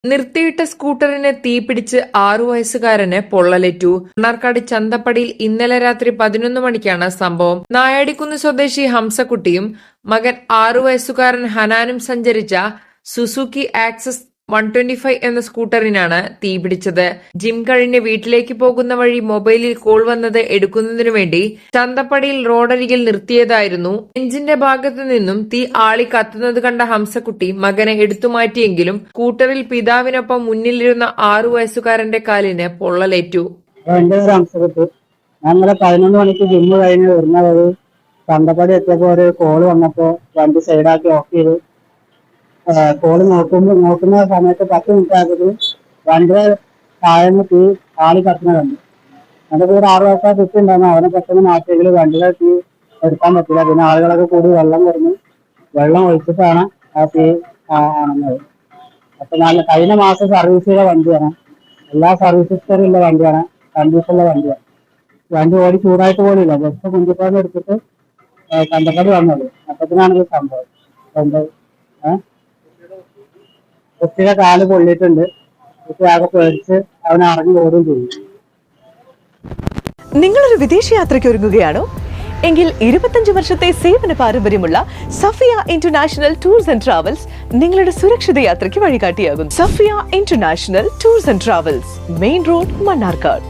നിർത്തിയിട്ട സ്കൂട്ടറിന് തീപിടിച്ച് 6 വയസ്സുകാരന് പൊള്ളലേറ്റു. മണ്ണാർക്കാട് ചന്തപ്പടിയിൽ ഇന്നലെ രാത്രി 11 മണിക്കാണ് സംഭവം. നായാടിക്കുന്ന് സ്വദേശി ഹംസക്കുട്ടിയും മകൻ 6 വയസ്സുകാരൻ ഹനാനും സഞ്ചരിച്ച സുസുക്കി ആക്സസ് 125 എന്ന സ്കൂട്ടറിനാണ് തീപിടിച്ചത്. ജിം കഴിഞ്ഞ് വീട്ടിലേക്ക് പോകുന്ന വഴി മൊബൈലിൽ കോൾ വന്നത് എടുക്കുന്നതിനു വേണ്ടി ചന്തപ്പടിയിൽ റോഡരികിൽ നിർത്തിയതായിരുന്നു. എഞ്ചിന്റെ ഭാഗത്തു നിന്നും തീ ആളി കത്തുന്നത് കണ്ട ഹംസക്കുട്ടി മകനെ എടുത്തുമാറ്റിയെങ്കിലും സ്കൂട്ടറിൽ പിതാവിനൊപ്പം മുന്നിലിരുന്ന 6 വയസ്സുകാരന്റെ കാലിന് പൊള്ളലേറ്റു. എന്റെ പേര് ഹംസക്കുട്ടി. ഞാൻ 11 മണിക്ക് ജിമ്മ് കഴിഞ്ഞ് വരുന്ന വഴി ചന്തപ്പടി എത്തിയപ്പോ ഒരു കോള് വന്നപ്പോ വണ്ടി സൈഡാക്കി ഓഫ് ചെയ്തു. കോള് നോക്കുന്ന സമയത്ത് 10 മിനിറ്റ് ആയപ്പോൾ വണ്ടിയുടെ താഴെ തീ ആളി കത്തുന്ന കണ്ടു. എന്റെ കൂടെ 6 വയസ്സായ കുട്ടി ഉണ്ടായിരുന്നു. അവനെ പെട്ടെന്ന് മാറ്റിയെങ്കിൽ വണ്ടിയുടെ തീ എടുക്കാൻ പറ്റില്ല. പിന്നെ ആളുകളൊക്കെ കൂടി വെള്ളം ഒഴിച്ചിട്ടാണ് ആ തീ ആണെന്നത്. അപ്പൊ കഴിഞ്ഞ മാസം സർവീസ് ചെയ്ത വണ്ടിയാണ്. എല്ലാ സർവീസ് ഹിസ്റ്ററിയുള്ള വണ്ടിയാണ്, കണ്ടീഷനുള്ള വണ്ടിയാണ്. വണ്ടി ഓടി ചൂടായിട്ട് പോലില്ല. ജസ്റ്റ് കുഞ്ചിപ്പാട് എടുത്തിട്ട് കണ്ടപ്പടി വന്നത്. അപ്പത്തിനാണ് ഈ സംഭവം. കുട്ടിയുടെ കാല് പൊള്ളിയിട്ടുണ്ട്. കുട്ടി ആകെ പേടിച്ച് അവനെ അറിഞ്ഞു ഓടുകയും ചെയ്യും. നിങ്ങളൊരു വിദേശ യാത്രയ്ക്ക് ഒരുങ്ങുകയാണോ? എങ്കിൽ 25 വർഷത്തെ സേവന പാരമ്പര്യമുള്ള Safiya international tours and travels നിങ്ങളുടെ സുരക്ഷിത യാത്രയ്ക്ക് വഴികാട്ടിയാകും. Safiya international tours and travels, main road, Mannarkkad.